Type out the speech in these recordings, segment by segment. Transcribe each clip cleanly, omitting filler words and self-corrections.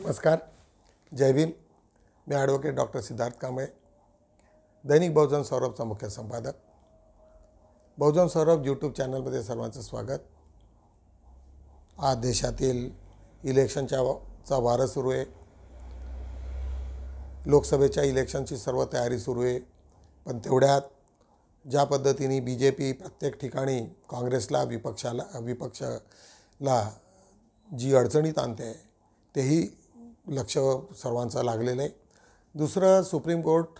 नमस्कार, जय भीम. मी advocate doctor Siddharth Kamble, दैनिक बहुजन सौरभचा मुख्य संपादक. बहुजन सौरभ यूट्यूब चॅनलमध्ये सर्वांचं स्वागत. आज देशातील इलेक्शनचा वारं सुरू आहे. लोकसभेच्या इलेक्शनची सर्व तयारी सुरू आहे. पण तेवढ्यात ज्या पद्धतीने BJP प्रत्येक ठिकाणी काँग्रेसला विपक्षाला जी अडचणीत आणते तेही लक्ष सर्वांचं लागलेलं आहे. दुसरं, सुप्रीम कोर्ट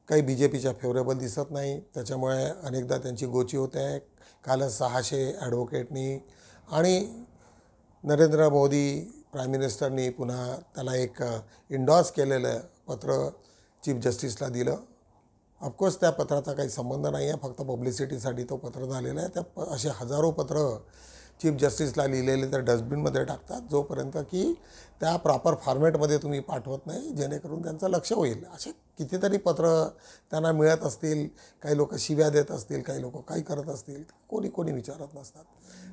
काही BJPच्या फेवरेबल दिसत नाही, त्याच्यामुळे अनेकदा त्यांची गोची होते आहे. कालच 600 ॲडव्होकेटनी आणि नरेंद्र मोदी प्राईम मिनिस्टरनी पुन्हा त्याला एक इंडॉर्स केलेलं पत्र चीफ जस्टिसला दिलं. ऑफकोर्स त्या पत्राचा काही संबंध नाही आहे, फक्त पब्लिसिटीसाठी तो पत्र झालेला आहे. त्या असे हजारो पत्र चीफ जस्टिसला लिहिलेले तर डस्टबिनमध्ये टाकतात, जोपर्यंत की त्या प्रॉपर फॉर्मॅटमध्ये तुम्ही पाठवत नाही, जेणेकरून त्यांचं लक्ष होईल. असे कितीतरी पत्र त्यांना मिळत असतील. काही लोक शिव्या देत असतील, काही लोक काही करत असतील, कोणी विचारत नसतात.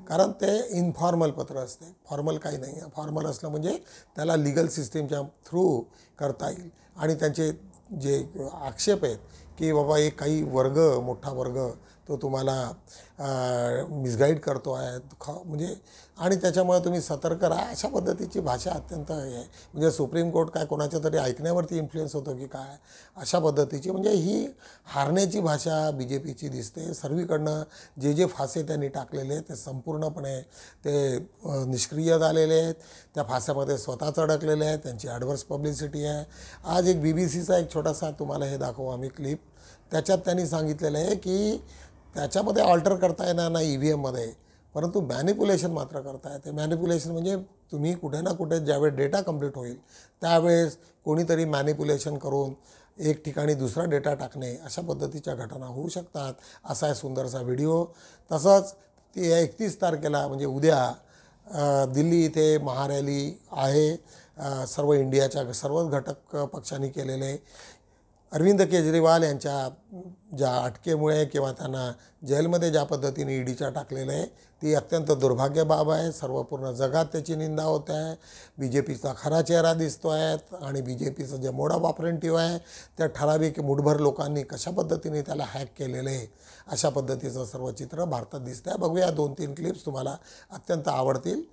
कारण ते इनफॉर्मल पत्र असते, फॉर्मल काही नाही आहे. फॉर्मल असलं म्हणजे त्याला लिगल सिस्टीमच्या थ्रू करता येईल. आणि त्यांचे जे आक्षेप आहेत की बाबा एक काही वर्ग, मोठा वर्ग तो तुम्हाला मिसगाईड करतो आहे, म्हणजे आणि त्याच्यामुळे तुम्ही सतर्क राहा, अशा पद्धतीची भाषा अत्यंत आहे. म्हणजे सुप्रीम कोर्ट काय कोणाच्या तरी ऐकण्यावरती इन्फ्लुएन्स होतो की काय, अशा पद्धतीची म्हणजे ही हारण्याची भाषा BJPची दिसते. सर्वीकडनं जे फासे त्यांनी टाकलेले ते संपूर्णपणे ते निष्क्रिय झालेले आहेत. त्या फास्यामध्ये स्वतःच अडकलेले आहेत. त्यांची ॲडव्हर्स पब्लिसिटी आहे. आज एक BBCचा एक छोटासा तुम्हाला हे दाखवू आम्ही क्लिप. त्याच्यात त्यांनी सांगितलेलं आहे की त्याच्यामध्ये ऑल्टर करता येणार नाही EVMमध्ये, परंतु मॅनिप्युलेशन मात्र करता येते. मॅनिप्युलेशन म्हणजे तुम्ही कुठे ना कुठे ज्यावेळेस डेटा कंप्लीट होईल त्यावेळेस कोणीतरी मॅनिप्युलेशन करून एक ठिकाणी दुसरा डेटा टाकणे, अशा पद्धतीच्या घटना होऊ शकतात. असा आहे सुंदरसा व्हिडिओ. तसंच ती 31 तारखेला म्हणजे उद्या दिल्ली इथे महारॅली आहे. सर्व इंडियाच्या सर्वच घटक पक्षांनी केलेले. अरविंद केजरीवाल यांच्या ज्या अटकेमुळे किंवा त्यांना जेलमध्ये ज्या पद्धतीने ईडीच्या टाकलेलं आहे ती अत्यंत दुर्भाग्य बाब आहे. सर्व पूर्ण जगात त्याची निंदा होत आहे. BJPचा खरा चेहरा दिसतो आहे आणि BJPचं जे मोड ऑफ ऑपरेटिव्ह आहे त्या ठराविक मुठभर लोकांनी कशा पद्धतीने त्याला हॅक केलेलं आहे, अशा पद्धतीचं सर्व चित्र भारतात दिसतं आहे. बघूया 2-3 क्लिप्स, तुम्हाला अत्यंत आवडतील.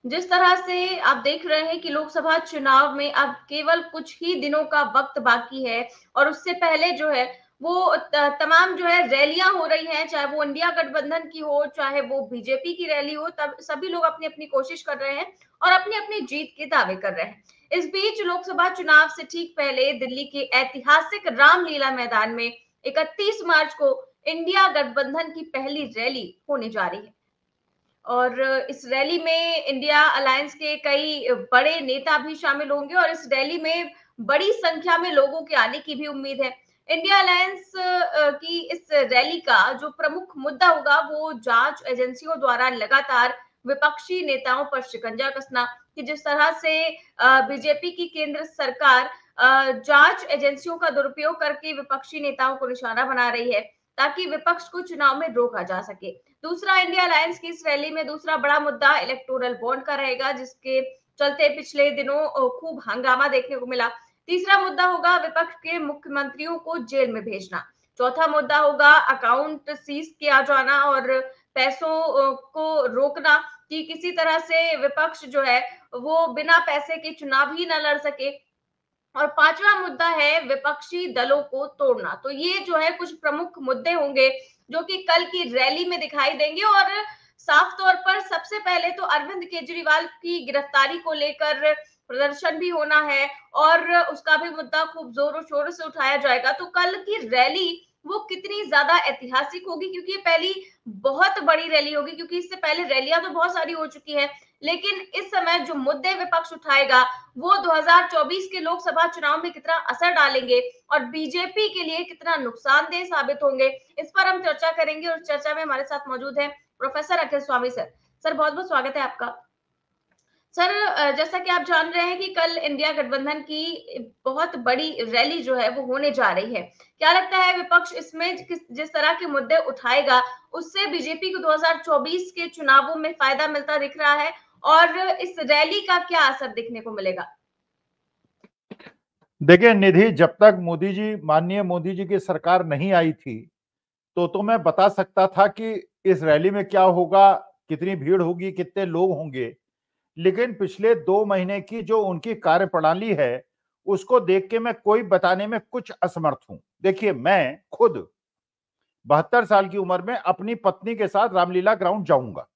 जिस तरह से आप देख रहे हैं कि लोकसभा चुनाव में अब केवल कुछ ही दिनों का वक्त बाकी है और उससे पहले जो है वो तमाम जो है रैलियां हो रही हैं, चाहे वो इंडिया गठबंधन की हो, चाहे वो BJP की रैली हो, तब सभी लोग अपनी अपनी कोशिश कर रहे हैं और अपनी अपनी जीत के दावे कर रहे हैं. इस बीच लोकसभा चुनाव से ठीक पहले दिल्ली के ऐतिहासिक रामलीला मैदान में 31 मार्च को इंडिया गठबंधन की पहली रैली होने जा रही है और इस रैली में इंडिया अलायंस के कई बड़े नेता भी शामिल होंगे और इस रैली में बड़ी संख्या में लोगों के आने की भी उम्मीद है. इंडिया अलायंस की इस रैली का जो प्रमुख मुद्दा होगा वो जांच एजेंसियों द्वारा लगातार विपक्षी नेताओं पर शिकंजा कसना, कि जिस तरह से BJP की केंद्र सरकार जांच एजेंसियों का दुरुपयोग करके विपक्षी नेताओं को निशाना बना रही है ताकि विपक्ष को चुनाव में रोका जा सके. दूसरा, इंडिया अलायंस की इस रैली में दूसरा बड़ा मुद्दा इलेक्टोरल बॉन्ड का रहेगा, जिसके चलते पिछले दिनों खूब हंगामा देखने को मिला. तीसरा मुद्दा होगा विपक्ष के मुख्यमंत्रियों को जेल में भेजना. चौथा मुद्दा होगा अकाउंट सीज किया जाना और पैसों को रोकना कि किसी तरह से विपक्ष जो है वो बिना पैसे के चुनाव ही न लड़ सके. और पांचवा मुद्दा है विपक्षी दलों को तोड़ना. तो ये जो है कुछ प्रमुख मुद्दे होंगे जो कि कल की रैली में दिखाई देंगे और साफ तौर पर सबसे पहले तो अरविंद केजरीवाल की गिरफ्तारी को लेकर प्रदर्शन भी होना है और उसका भी मुद्दा खूब जोरों शोरों से उठाया जाएगा. तो कल की रैली वो कितनी ज्यादा ऐतिहासिक होगी, क्योंकि ये पहली बहुत बड़ी रैली होगी, क्योंकि इससे पहले रैलियां तो बहुत सारी हो चुकी है, लेकिन इस समय जो मुद्दे विपक्ष उठाएगा वो 2024 के लोकसभा चुनाव में कितना असर डालेंगे और BJP के लिए कितना नुकसानदेह साबित होंगे, इस पर हम चर्चा करेंगे. और चर्चा में हमारे साथ मौजूद है प्रोफेसर अखिल स्वामी सर. सर, बहुत बहुत स्वागत है आपका. सर, जैसा कि आप जान रहे हैं कि कल इंडिया गठबंधन की बहुत बड़ी रैली जो है वो होने जा रही है. क्या लगता है विपक्ष इसमें जिस तरह के मुद्दे उठाएगा उससे BJP को 2024 के चुनावों में फायदा मिलता दिख रहा है और इस रैली का क्या असर देखने को मिलेगा? देखिए निधि, जब तक मोदी जी, माननीय मोदी जी की सरकार नहीं आई थी, तो मैं बता सकता था कि इस रैली में क्या होगा, कितनी भीड़ होगी, कितने लोग होंगे। लेकिन पिछले 2 महीने की जो उनकी कार्यप्रणाली है, उसको देख के मैं कोई बताने में कुछ असमर्थ हूं। देखिए, मैं खुद 72 साल की उम्र में अपनी पत्नी के साथ रामलीला ग्राउंड जाऊंगा,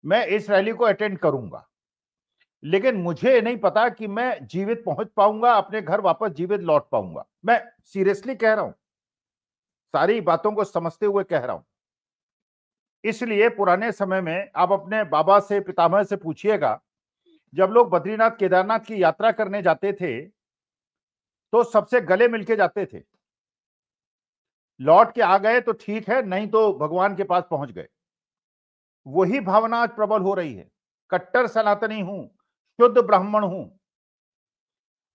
मैं इस रैली को अटेंड करूंगा, लेकिन मुझे नहीं पता कि मैं जीवित पहुंच पाऊंगा, अपने घर वापस जीवित लौट पाऊंगा। मैं सीरियसली कह रहा हूं, सारी बातों को समझते हुए कह रहा हूं। इसलिए पुराने समय में आप अपने बाबा से, पितामह से पूछिएगा, जब लोग बद्रीनाथ केदारनाथ की यात्रा करने जाते थे तो सबसे गले मिलके जाते थे। लौट के आ गए तो ठीक है, नहीं तो भगवान के पास पहुंच गए। वही भावना आज प्रबल हो रही है। कट्टर सनातनी हूं, शुद्ध ब्राह्मण हूं,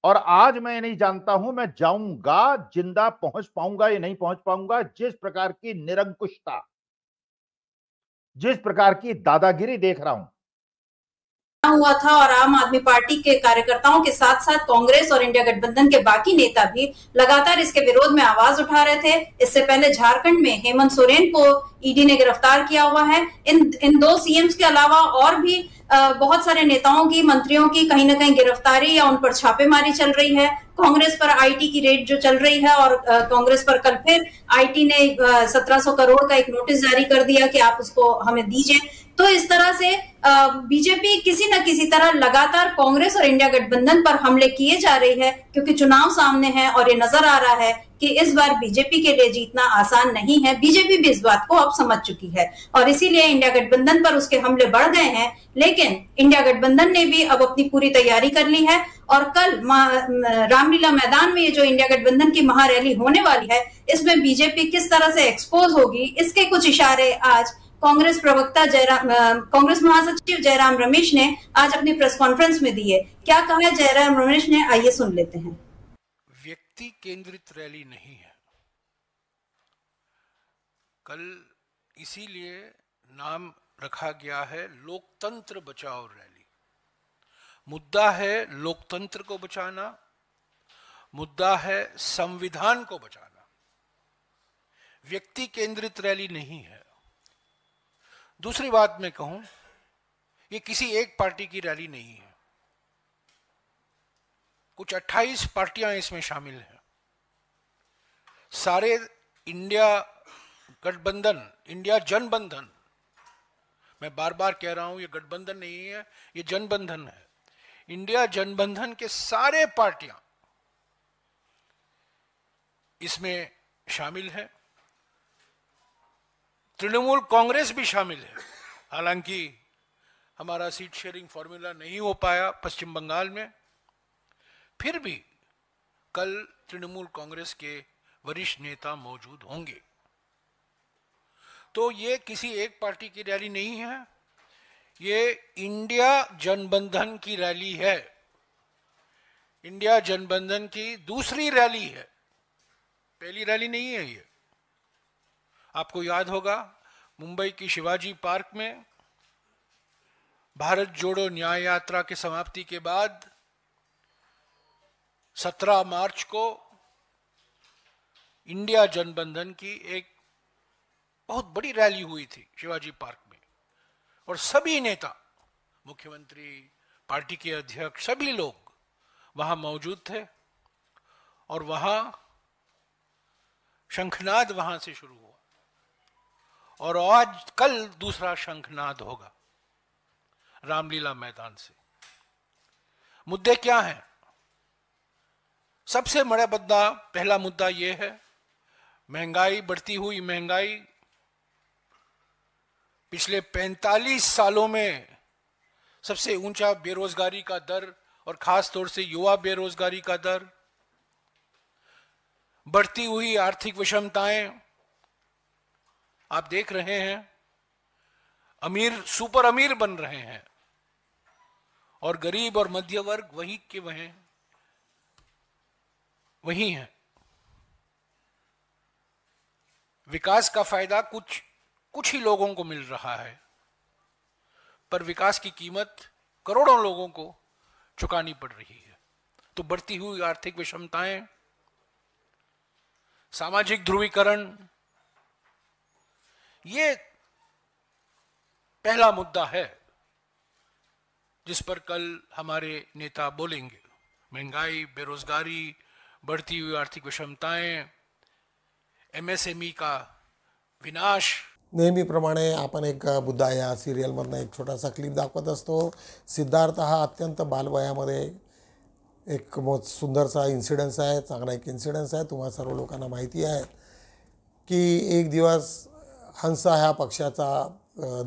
और आज मैं नहीं जानता हूं मैं जाऊंगा, जिंदा पहुंच पाऊंगा या नहीं पहुंच पाऊंगा। जिस प्रकार की निरंकुशता, जिस प्रकार की दादागिरी देख रहा हूं। हुआ था और आम आदमी पार्टी के कार्यकर्ताओं के साथ साथ कांग्रेस और इंडिया गठबंधन के बाकी नेता भी लगातार इसके विरोध में आवाज उठा रहे थे। इससे पहले झारखंड में हेमंत सोरेन को ईडी ने गिरफ्तार किया हुआ है। इन दो सीएम्स के अलावा और भी बहुत सारे नेताओं की, मंत्रियों की कहीं ना कहीं गिरफ्तारी या उन पर छापेमारी चल रही है। कांग्रेस पर आईटी की रेड जो चल रही है, और कांग्रेस पर कल फिर आईटी ने 1700 करोड़ का एक नोटिस जारी कर दिया कि आप उसको हमें दीजिए। तो इस तरह से बीजेपी किसी न किसी तरह लगातार कांग्रेस और इंडिया गठबंधन पर हमले किए जा रही है, क्योंकि चुनाव सामने है और ये नजर आ रहा है कि इस बार बीजेपी के लिए जीतना आसान नहीं है। बीजेपी भी इस बात को अब समझ चुकी है और इसीलिए इंडिया गठबंधन पर उसके हमले बढ़ गए हैं। लेकिन इंडिया गठबंधन ने भी अब अपनी पूरी तैयारी कर ली है और कल रामलीला मैदान में ये जो इंडिया गठबंधन की महारैली होने वाली है, इसमें बीजेपी किस तरह से एक्सपोज होगी, इसके कुछ इशारे आज कांग्रेस प्रवक्ता कांग्रेस महासचिव जयराम रमेश ने आज अपनी प्रेस कॉन्फ्रेंस में दी है। क्या कहा है जयराम रमेश ने, आइए सुन लेते हैं। व्यक्ति केंद्रित रैली नहीं है। कल इसीलिए नाम रखा गया है लोकतंत्र बचाओ रैली। मुद्दा है लोकतंत्र को बचाना, मुद्दा है संविधान को बचाना। व्यक्ति केंद्रित रैली नहीं है। दूसरी बात मैं कहूं, ये किसी एक पार्टी की रैली नहीं है। कुछ 28 पार्टियां इसमें शामिल हैं। सारे इंडिया गठबंधन, इंडिया जनबंधन, मैं बार बार कह रहा हूं ये गठबंधन नहीं है, ये जनबंधन है। इंडिया जनबंधन के सारे पार्टियां इसमें शामिल है। तृणमूल कांग्रेस भी शामिल है। हालांकि हमारा सीट शेयरिंग फॉर्मूला नहीं हो पाया पश्चिम बंगाल में, फिर भी कल तृणमूल कांग्रेस के वरिष्ठ नेता मौजूद होंगे। तो ये किसी एक पार्टी की रैली नहीं है, ये इंडिया जनबंधन की रैली है। इंडिया जनबंधन की दूसरी रैली है, पहली रैली नहीं है ये। आपको याद होगा मुंबई की शिवाजी पार्क में भारत जोड़ो न्याय यात्रा की समाप्ति के बाद 17 मार्च को इंडिया जनबंधन की एक बहुत बड़ी रैली हुई थी शिवाजी पार्क में, और सभी नेता, मुख्यमंत्री, पार्टी के अध्यक्ष, सभी लोग वहां मौजूद थे। और वहां शंखनाद वहां से शुरू हुआ और आज कल दूसरा शंखनाद होगा रामलीला मैदान से। मुद्दे क्या हैं? सबसे बड़ा मुद्दा, पहला मुद्दा यह है महंगाई, बढ़ती हुई महंगाई। पिछले 45 सालों में सबसे ऊंचा बेरोजगारी का दर, और खास तौर से युवा बेरोजगारी का दर। बढ़ती हुई आर्थिक विषमताएं आप देख रहे हैं। अमीर सुपर अमीर बन रहे हैं और गरीब और मध्य वर्ग वही के वही हैं। विकास का फायदा कुछ ही लोगों को मिल रहा है। पर विकास की कीमत करोड़ों लोगों को चुकानी पड़ रही है। तो बढ़ती हुई आर्थिक विषमताएं, सामाजिक ध्रुवीकरण, ये पहला मुद्दा है जिस पर कल हमारे नेता बोलेंगे। महंगाई, बेरोजगारी, बढ़ती हुई आर्थिक विषमताएं, एमएसएमई का विनाश। नेहमीप्रमाणे आपण एक बुद्धा या सिरियलमधनं एक छोटासा क्लिप दाखवत असतो। सिद्धार्थ हा अत्यंत बालवयामध्ये एक सुंदरसा इन्सिडन्स आहे, चांगला एक इन्सिडन्स आहे। तुम्हा सर्व लोकांना माहिती आहे की एक दिवस हंस ह्या पक्षाचा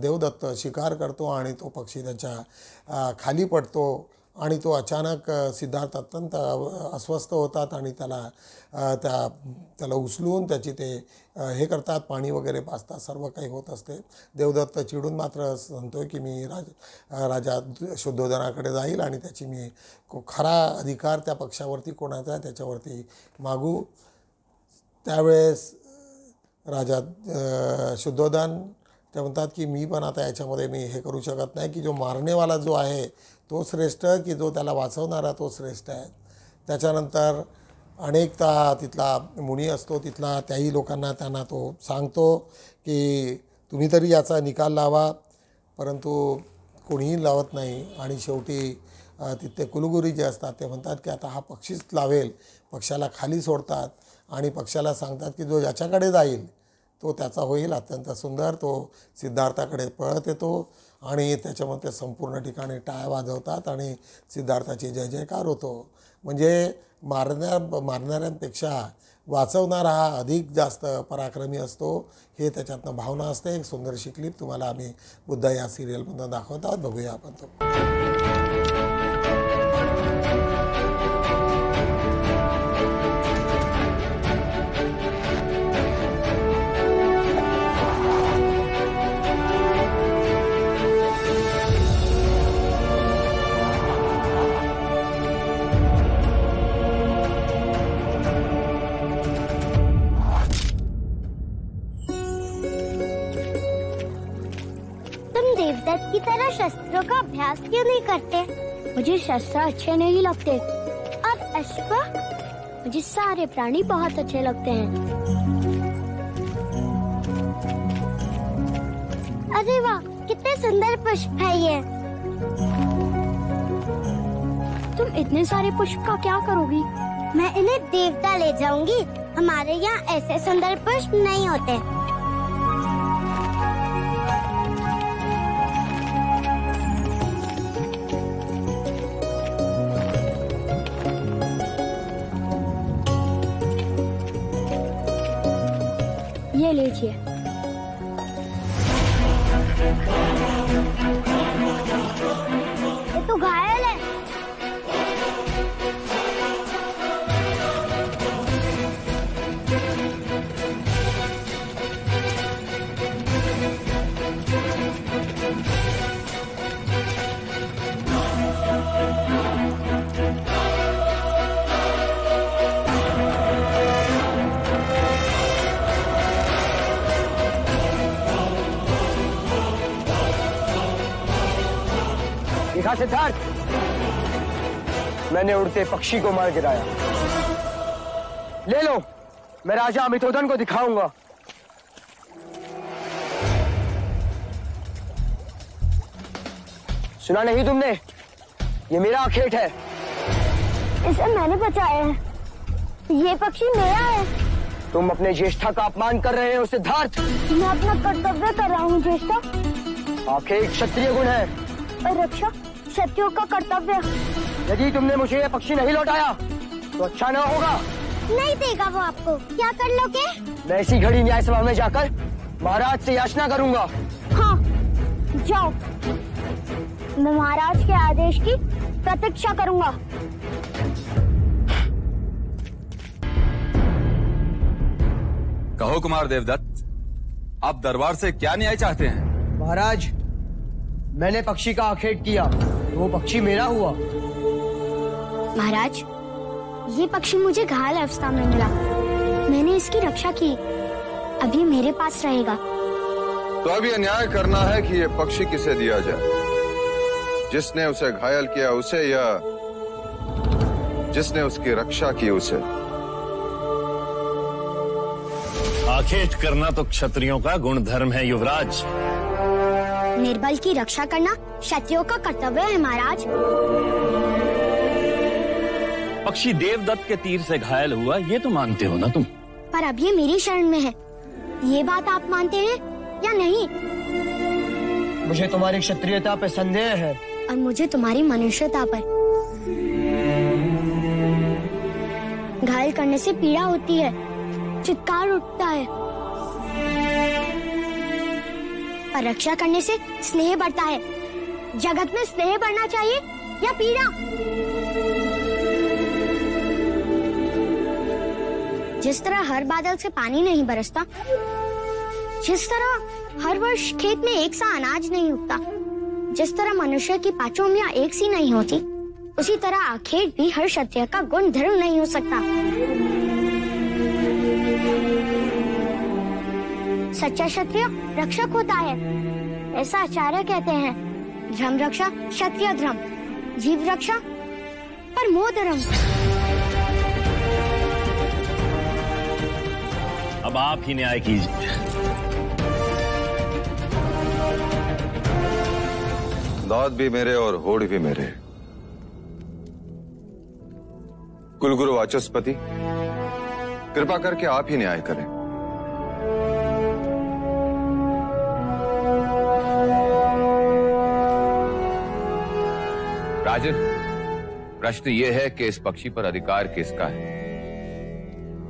देवदत्त शिकार करतो आणि तो पक्षी त्याच्या खाली पडतो आणि तो अचानक सिद्धार्थ अत्यंत अस्वस्थ होतात आणि त्याला उचलून त्याची ते हे करतात, पाणी वगैरे पाजतात, सर्व काही होत असते। देवदत्त चिडून मात्र म्हणतोय की मी राजा शुद्धोधनाकडे जाईल आणि त्याची मी खरा अधिकार त्या पक्षावरती कोणाचा आहे त्याच्यावरती मागू। त्यावेळेस राजा शुद्धोधन ते म्हणतात की मी पण आता याच्यामध्ये मी हे करू शकत नाही की जो मारनेवाला जो आहे तो श्रेष्ठ की जो त्याला वाचवणारा तो श्रेष्ठ आहे। त्याच्यानंतर अनेकदा तिथला मुनी असतो, तिथला त्याही लोकांना त्यांना तो सांगतो की तुम्ही तरी याचा निकाल लावा, परंतु कोणीही लावत नाही। आणि शेवटी तिथे कुलगुरू जे असतात ते म्हणतात की आता हा पक्षीच लावेल, पक्षाला खाली सोडतात आणि पक्षाला सांगतात की जो याच्याकडे जाईल तो त्याचा होईल। अत्यंत सुंदर तो सिद्धार्थाकडे पळत येतो आणि त्याच्यामध्ये संपूर्ण ठिकाणी टाळ्या वाजवतात आणि सिद्धार्थाची जय जयकार होतो। म्हणजे मारणाऱ्यांपेक्षा वाचवणारा हा अधिक जास्त पराक्रमी असतो, हे त्याच्यातनं भावना असते। एक सुंदरशी क्लिप तुम्हाला आम्ही बुद्धा या सिरियलमधून दाखवत आहोत, बघूया आपण तो। देवदत्त की तरह शस्त्रों का अभ्यास क्यों नहीं करते? मुझे शस्त्र अच्छे नहीं लगते। और अश्व? मुझे सारे प्राणी बहुत अच्छे लगते हैं। अरे वाह, कितने सुंदर पुष्प है ये। तुम इतने सारे पुष्प का क्या करोगी? मैं इन्हें देवता ले जाऊंगी। हमारे यहाँ ऐसे सुंदर पुष्प नहीं होते। ये लीजिए। ये तो घायल है। देखा सिद्धार्थ, मैंने उड़ते पक्षी को मार गिराया। ले लो, मैं राजा अमितोदन को दिखाऊंगा। सुना नहीं तुमने? ये मेरा आखेट है। इसे मैंने बचाया है। ये पक्षी मेरा है। तुम अपने ज्येष्ठा का अपमान कर रहे हो सिद्धार्थ। मैं अपना कर्तव्य कर रहा हूँ ज्येष्ठा। आखेट क्षत्रिय गुण है और रक्षा क्षत्रियों का कर्तव्य। यदि तुमने मुझे ये पक्षी नहीं लौटाया तो अच्छा न होगा। नहीं देगा वो आपको। क्या कर लोगे? मैं इसी घड़ी न्याय सभा में जाकर महाराज से याचना करूंगा। हाँ, जाओ। मैं महाराज के आदेश की प्रतीक्षा करूंगा। कहो कुमार देवदत्त, आप दरबार से क्या न्याय चाहते हैं? महाराज, मैंने पक्षी का आखेट किया, वो पक्षी मेरा हुआ। महाराज, ये पक्षी मुझे घायल अवस्था में मिला। मैंने इसकी रक्षा की। अब ये मेरे पास रहेगा। तो अब ये न्याय करना है कि ये पक्षी किसे दिया जाए। जिसने उसे घायल किया उसे या जिसने उसकी रक्षा की उसे? आखेट करना तो क्षत्रियों का गुणधर्म है युवराज। निर्बल की रक्षा करना क्षत्रियों का कर्तव्य है महाराज। पक्षी देवदत्त के तीर से घायल हुआ ये तो मानते हो ना तुम? पर अब ये मेरी शरण में है, ये बात आप मानते हैं या नहीं? मुझे तुम्हारी क्षत्रियता पे संदेह है और मुझे तुम्हारी मनुष्यता पर। घायल करने से पीड़ा होती है, चित्कार उठता है, और रक्षा करने से स्नेह बढ़ता है। जगत में स्नेह बढ़ना चाहिए या पीड़ा? जिस तरह हर बादल से पानी नहीं बरसता, जिस तरह हर वर्ष खेत में एक सा अनाज नहीं उगता, जिस तरह मनुष्य की पांचों उंगलियां एक सी नहीं होती, उसी तरह आखेट भी हर क्षत्रिय का गुण धर्म नहीं हो सकता। सच्चा क्षत्रिय रक्षक होता है, ऐसा आचार्य कहते हैं। धर्म रक्षा क्षत्रिय धर्म, जीव रक्षा परमो धर्म। अब आप ही न्याय कीजिए। दांत भी मेरे और होड़ भी मेरे। कुलगुरु वाचस्पति, कृपा करके आप ही न्याय करें। राजन, प्रश्न ये है कि इस पक्षी पर अधिकार किसका है?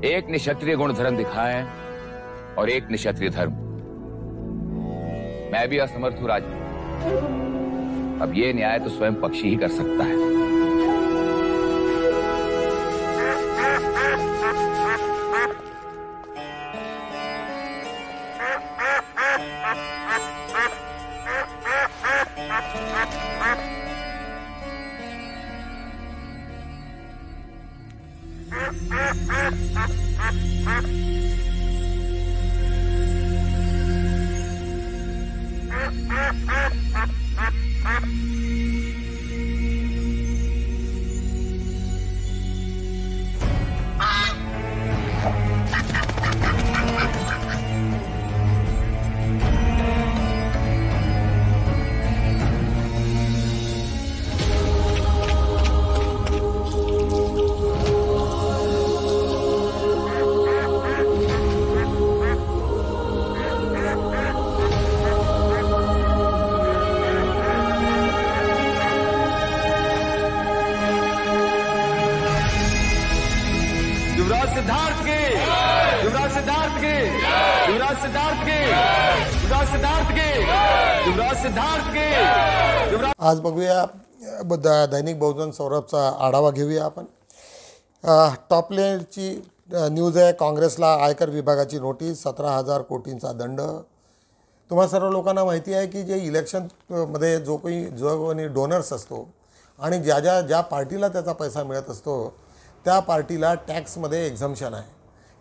एक ने क्षत्रिय गुण धर्म दिखाए और एक ने क्षत्रिय धर्म। मैं भी असमर्थ हूं राजन। अब ये न्याय तो स्वयं पक्षी ही कर सकता है। आज बघूया दैनिक बहुजन सौरभचा आढावा घेऊया आपण। टॉप लेनची न्यूज आहे, काँग्रेसला आयकर विभागाची नोटीस, 17,000 कोटींचा दंड। तुम्हा सर्व लोकांना माहिती आहे की जे इलेक्शनमध्ये जो कोणी डोनर्स असतो आणि ज्या पार्टीला त्याचा पैसा मिळत असतो त्या पार्टीला टॅक्समध्ये एक्झम्पशन आहे।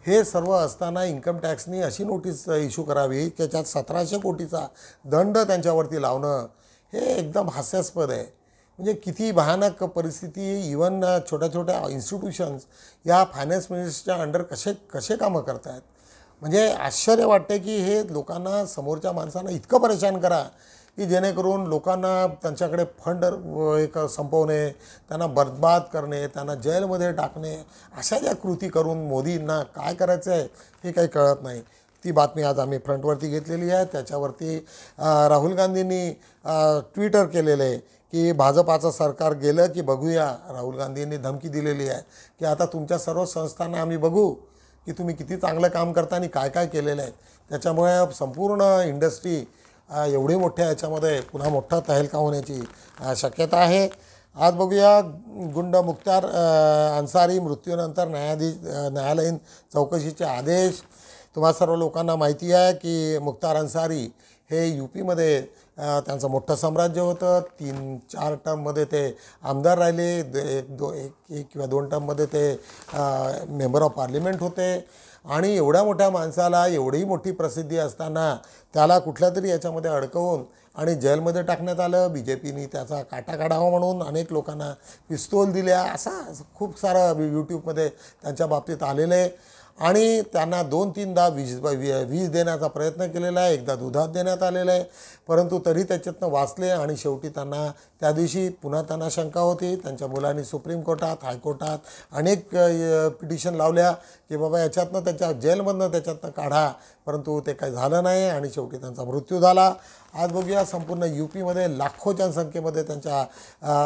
हे सर्व असताना इन्कम टॅक्सनी अशी नोटीस इश्यू करावी की त्यात 1700 कोटीचा दंड त्यांच्यावरती लावणं हे एकदम हास्यास्पद आहे। म्हणजे किती भयानक परिस्थिती, इवन छोट्या छोट्या इन्स्टिट्यूशन्स या फायनान्स मिनिस्टरच्या अंडर कसे कामं करत आहेत। म्हणजे आश्चर्य वाटते की हे लोकांना, समोरच्या माणसांना इतकं परेशान करा की जेणेकरून लोकांना त्यांच्याकडे फंड एक संपवणे, त्यांना बर्बाद करणे, त्यांना जेलमध्ये टाकणे, अशा ज्या कृती करून मोदींना काय करायचं आहे हे काही कळत नाही। ती बातमी आज आम्ही फ्रंटवरती घेतलेली आहे। त्याच्यावरती राहुल गांधींनी ट्विटर केलेलं आहे की भाजपाचं सरकार गेलं की बघूया। राहुल गांधींनी धमकी दिलेली आहे की आता तुमच्या सर्व संस्थांना आम्ही बघू की तुम्ही किती चांगलं काम करता आणि काय काय केलेलं आहे। त्याच्यामुळे संपूर्ण इंडस्ट्री एवढी मोठ्या याच्यामध्ये पुन्हा मोठा तहलका होण्याची शक्यता आहे। आज बघूया गुंड मुख्तार अन्सारी मृत्यूनंतर न्यायालयीन चौकशीचे आदेश। तुम्हा सर्व लोकांना माहिती आहे की मुख्तार अन्सारी हे यूपीमध्ये त्यांचं मोठं साम्राज्य होतं। 3-4 टर्ममध्ये ते आमदार राहिले, एक किंवा 2 टर्ममध्ये ते मेंबर ऑफ पार्लिमेंट होते आणि एवढ्या मोठ्या माणसाला एवढी मोठी प्रसिद्धी असताना त्याला कुठल्या तरी याच्यामध्ये अडकवून आणि जेलमध्ये टाकण्यात आलं. BJPनी त्याचा काटा काढावा म्हणून अनेक लोकांना पिस्तूल दिल्या, असा खूप सारं यूट्यूबमध्ये त्यांच्या बाबतीत आलेलं आहे. आणि त्यांना 2-3दा वीज देण्याचा प्रयत्न केलेला आहे, एकदा दुधात देण्यात आलेलं आहे, परंतु तरी त्याच्यातनं वाचले. आणि शेवटी त्यांना त्या दिवशी पुन्हा त्यांना शंका होती. त्यांच्या मुलांनी सुप्रीम कोर्टात, हायकोर्टात अनेक पिटिशन लावल्या की बाबा याच्यातनं त्याच्या जेलमधनं त्याच्यातनं काढा, परंतु ते काही झालं नाही आणि शेवटी त्यांचा मृत्यू झाला. आज बघूया संपूर्ण UPमध्ये लाखोच्या संख्येमध्ये त्यांच्या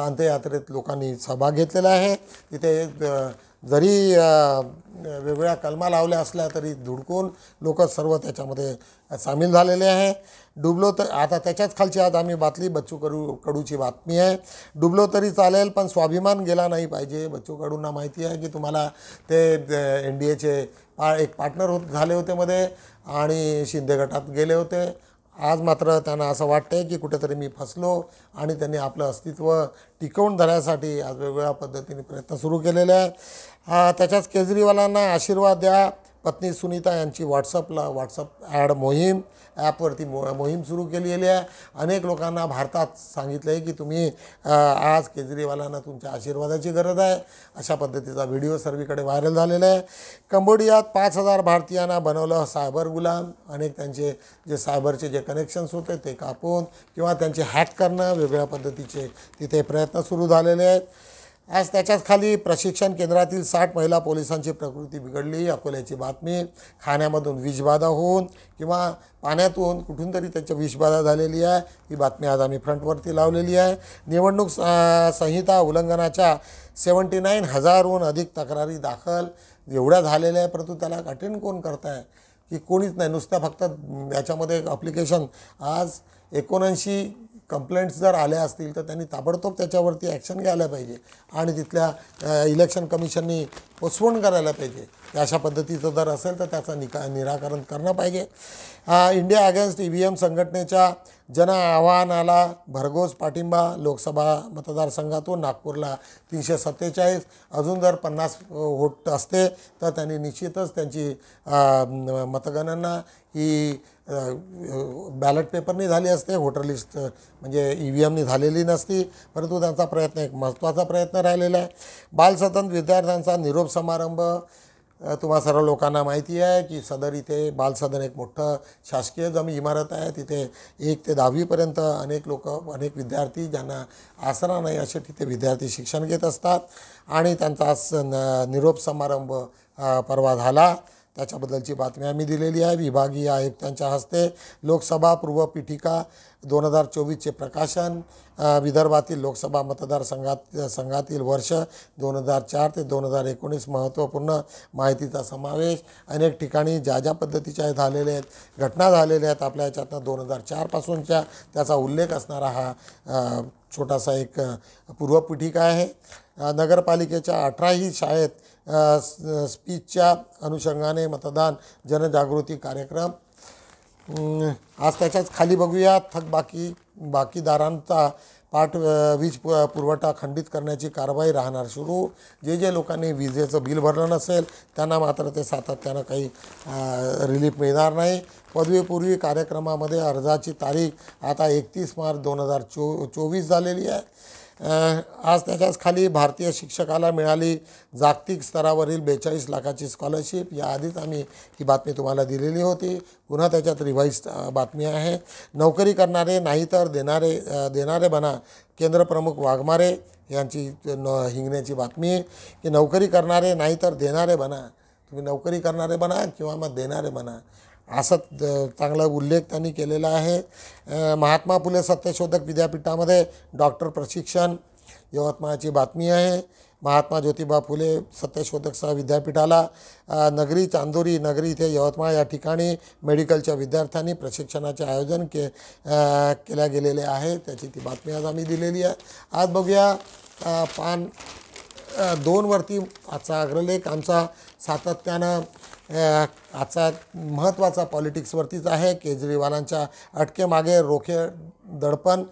अंत्ययात्रेत लोकांनी सहभाग घेतलेला आहे. तिथे जरी वेगवेगळ्या कलमा लावल्या असल्या तरी धुडकून लोक सर्व त्याच्यामध्ये सामील झालेले आहे. डुबलो तर आता त्याच्याच खालची आज आम्ही बच्चू कडूची बातमी आहे. डुबलो तरी चालेल पण स्वाभिमान गेला नाही पाहिजे. बच्चू कडूंना माहिती आहे की तुम्हाला ते NDAचे एक पार्टनर झाले होते मध्ये आणि शिंदे गटात गेले होते. आज मात्र त्यांना असं वाटतं की कुठेतरी मी फसलो आणि त्यांनी आपलं अस्तित्व टिकवून धरण्यासाठी आज वेगवेगळ्या पद्धतीने प्रयत्न सुरू केलेले आहेत. त्याच्याच केजरीवालांना आशीर्वाद द्या. पत्नी सुनीता यांची व्हॉट्सअप ॲड मोहीम ॲपवरती मोहीम सुरू केलेली आहे. अनेक लोकांना भारतात सांगितलं आहे की तुम्ही आज केजरीवालांना तुमच्या आशीर्वादाची गरज आहे. अशा पद्धतीचा व्हिडिओ सर्वीकडे व्हायरल झालेला आहे. कंबोडियात 5,000 भारतीयांना बनवलं सायबर गुलाम. अनेक त्यांचे जे सायबरचे जे कनेक्शन्स होते ते कापून किंवा त्यांचे हॅक करणं वेगवेगळ्या पद्धतीचे तिथे प्रयत्न सुरू झालेले आहेत. आज त्याच्याच खाली प्रशिक्षण केंद्रातील 60 महिला पोलिसांची प्रकृती बिघडली. अकोल्याची बातमी. खाण्यामधून विषबाधा होऊन किंवा पाण्यातून कुठून तरी त्याच्या विषबाधा झालेली आहे. ही बातमी आज आम्ही फ्रंटवरती लावलेली आहे. निवडणूक संहिता उल्लंघनाच्या 79,000हून अधिक तक्रारी दाखल एवढ्या झालेल्या आहे, परंतु त्याला अटेंड कोण करत आहे की कोणीच नाही. नुसत्या फक्त याच्यामध्ये ॲप्लिकेशन आज 79 कंप्लेंट्स जर आल्या असतील तर त्यांनी ताबडतोब त्याच्यावरती ॲक्शन घ्यायला पाहिजे आणि तिथल्या इलेक्शन कमिशननी पोस्टपोन करायला पाहिजे. अशा पद्धतीचं जर असेल तर त्याचं निराकरण करणं पाहिजे. इंडिया अगेन्स्ट EVM संघटनेच्या जन आवाहनाला भरघोस पाठिंबा. लोकसभा मतदारसंघातून नागपूरला 347. अजून जर 50 वोट असते तर त्यांनी निश्चितच त्यांची मतगणना ही बॅलेट पेपरनी झाली असते, वोटर लिस्ट म्हणजे EVMनी झालेली नसती. परंतु त्यांचा प्रयत्न एक महत्त्वाचा प्रयत्न राहिलेला आहे. बालसदन विद्यार्थ्यांचा निरोप समारंभ. तुम्हा सर्व लोकांना माहिती आहे की सदर इथे बालसदन एक मोठं शासकीय इमारत आहे. तिथे 1 ते 10वीपर्यंत अनेक अनेक विद्यार्थी ज्यांना आसरा नाही असे तिथे विद्यार्थी शिक्षण घेत असतात आणि त्यांचा निरोप समारंभ परवा झाला. त्याच्याबद्दलची बातमी आम्ही दिलेली आहे. विभागीय आयुक्तांच्या हस्ते लोकसभा पूर्वपीठिका 2024चे प्रकाशन. विदर्भातील लोकसभा मतदारसंघातील वर्ष 2004 ते 2019 महत्त्वपूर्ण माहितीचा समावेश. अनेक ठिकाणी ज्या ज्या पद्धतीच्या झालेल्या आहेत घटना झालेल्या आहेत आपल्या याच्यातनं 2004पासूनच्या त्याचा उल्लेख असणारा हा छोटासा एक पूर्वपीठिका आहे. नगरपालिकेच्या 18ही शाळेत स्पीचच्या अनुषंगाने मतदान जनजागृती कार्यक्रम. आज त्याच्याच खाली बघूया. बाकीदारांचा वीज पुरवठा खंडित करण्याची कारवाई राहणार सुरू. जे लोकांनी विजेचं बिल भरलं नसेल त्यांना मात्र ते सातत्यानं काही रिलीफ मिळणार नाही. पदवीपूर्वी कार्यक्रमामध्ये अर्जाची तारीख आता 31 मार्च 2024 झालेली आहे. आज त्याच्याच खाली भारतीय शिक्षकाला मिळाली जागतिक स्तरावरील 42 लाखाची स्कॉलरशिप. याआधीच आम्ही ही बातमी तुम्हाला दिलेली होती. पुन्हा त्याच्यात रिवाईज बातमी आहे. नोकरी करणारे नाही तर देणारे बना. केंद्रप्रमुख वाघमारे यांची हिंगण्याची बातमी आहे की नोकरी करणारे नाही तर देणारे बना. तुम्ही नोकरी करणारे बना किंवा मग देणारे बना असं चांगला उल्लेख त्यांनी केलेला आहे. महात्मा फुले सत्यशोधक विद्यापीठामध्ये डॉक्टर प्रशिक्षण यवतमाळची बातमी आहे. महात्मा ज्योतिबा फुले सत्यशोधक विद्यापीठाला चांदोरी नगरी इथे यवतमाळ या ठिकाणी मेडिकलच्या विद्यार्थ्यांनी प्रशिक्षणाचे आयोजन केल्या गेलेले आहे. त्याची ती बातमी आज आम्ही दिलेली आहे. आज बघूया पान 2वरती आजचा अग्रलेख आमचा सातत्यानं आजचा महत्त्वाचा पॉलिटिक्सवरतीच आहे. केजरीवालांच्या अटकेमागे रोखे दडपण.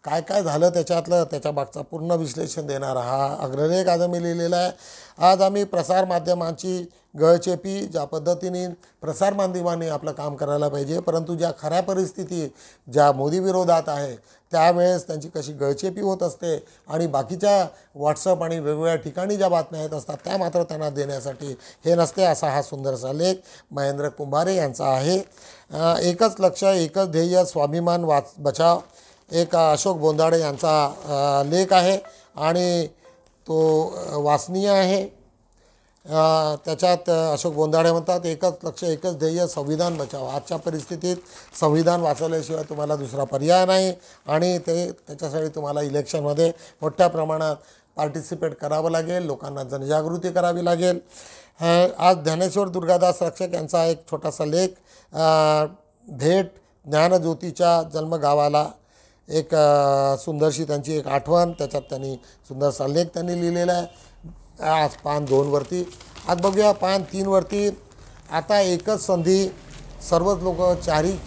काय काय झालं त्याच्यातलं त्याच्या मागचा पूर्ण विश्लेषण देणारा हा अग्रलेख आज आम्ही लिहिलेला आहे. आज आम्ही प्रसारमाध्यमांची गळचेपी ज्या पद्धतीने प्रसारमाध्यमांनी आपलं काम करायला पाहिजे, परंतु ज्या खऱ्या परिस्थिती ज्या मोदी विरोधात आहे त्यावेळेस त्यांची कशी गळचेपी होत असते आणि बाकीच्या व्हॉट्सअप आणि वेगवेगळ्या ठिकाणी ज्या बातम्या येत असतात त्या मात्र त्यांना देण्यासाठी हे नसते, असा हा सुंदरसा लेख महेंद्र कुंभारे यांचा आहे. एकच लक्ष एकच ध्येय स्वाभिमान बचाव, एक अशोक बोंदाडे यांचा लेख आहे आणि तो वाचनीय आहे. त्याच्यात अशोक बोंदाडे म्हणतात एकच लक्ष एकच ध्येय संविधान बचाव. आजच्या परिस्थितीत संविधान वाचवल्याशिवाय तुम्हाला दुसरा पर्याय नाही आणि त्याच्यासाठी तुम्हाला इलेक्शनमध्ये मोठ्या प्रमाणात पार्टिसिपेट करावं लागेल, लोकांना जनजागृती करावी लागेल. आज ज्ञानेश्वर दुर्गादास रक्षक यांचा एक छोटासा लेख भेट ज्ञानज्योतीच्या जन्मगावाला, एक सुंदरशी त्यांची एक आठवण, त्याच्यात त्यांनी सुंदरसा लेख त्यांनी लिहिलेला आहे. आज पान 2वरती. आज बघूया पान 3वरती. आता एकच संधी, सर्वच लोक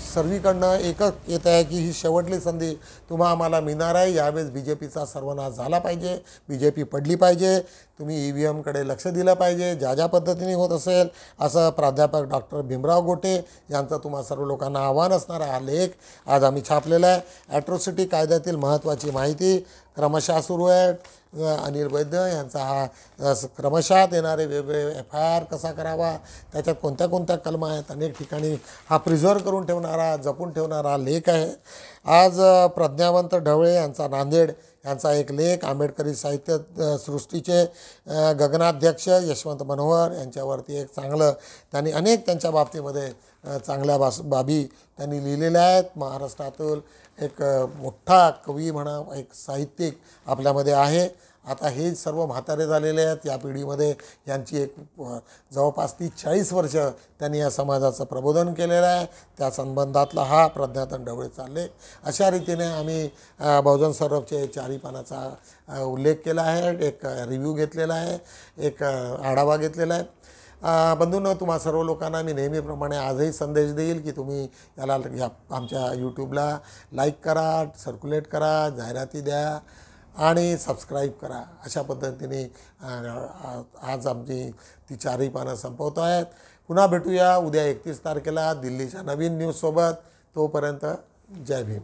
सर्वीकडनं एकच येत आहे की ही शेवटली संधी तुम्हा आम्हाला मिळणार आहे. यावेळेस BJPचा सर्वनाश झाला पाहिजे, BJP पडली पाहिजे, तुम्ही EVMकडे लक्ष दिलं पाहिजे ज्या ज्या पद्धतीने होत असेल, असं प्राध्यापक डॉक्टर भीमराव गोटे यांचं तुम्हा सर्व लोकांना आव्हान असणारा हा लेख आज आम्ही छापलेला आहे. ॲट्रॉसिटी कायद्यातील महत्त्वाची माहिती क्रमशः सुरू आहे. अनिल वैद्य यांचा हा क्रमशः येणारे वेगवेगळे FIR कसा करावा, त्याच्यात कोणत्या कोणत्या कलमा आहेत, अनेक ठिकाणी हा प्रिझर्व करून ठेवणारा, जपून ठेवणारा लेख आहे. आज प्रज्ञावंत ढवळे यांचा नांदेड यांचा एक लेख, आंबेडकरी साहित्य सृष्टीचे गगनाध्यक्ष यशवंत मनोहर यांच्यावरती एक चांगलं त्यांनी अनेक त्यांच्या बाबतीमध्ये चांगल्या बाबी त्यांनी लिहिलेल्या आहेत. महाराष्ट्रातील एक मोठा कवी म्हणा, एक साहित्यिक आपल्यामध्ये आहे. आता हे सर्व म्हातारे झालेले आहेत या पिढीमध्ये. यांची एक जवळपास 30-40 वर्ष त्यांनी या समाजाचं प्रबोधन केलेलं आहे. त्या संबंधातला हा प्रज्ञावंत ढवळे चालले. अशा रीतीने आम्ही बहुजन सौरभचे 4 पानाचा उल्लेख केला आहे, एक रिव्ह्यू घेतलेला आहे, एक आढावा घेतलेला आहे. बंधूंनो, तुम्हा सर्व लोकांना मी नेहमीप्रमाणे आजही संदेश देईल की तुम्ही याला आमच्या यूट्यूबला लाईक करा, सर्क्युलेट करा, जाहिराती द्या आणि सबस्क्राईब करा. अशा पद्धतीने आज आमची ती 4 पानं संपवतो आहेत. पुन्हा भेटूया उद्या 31 तारखेला दिल्लीच्या नवीन न्यूजसोबत. तोपर्यंत जय भीम.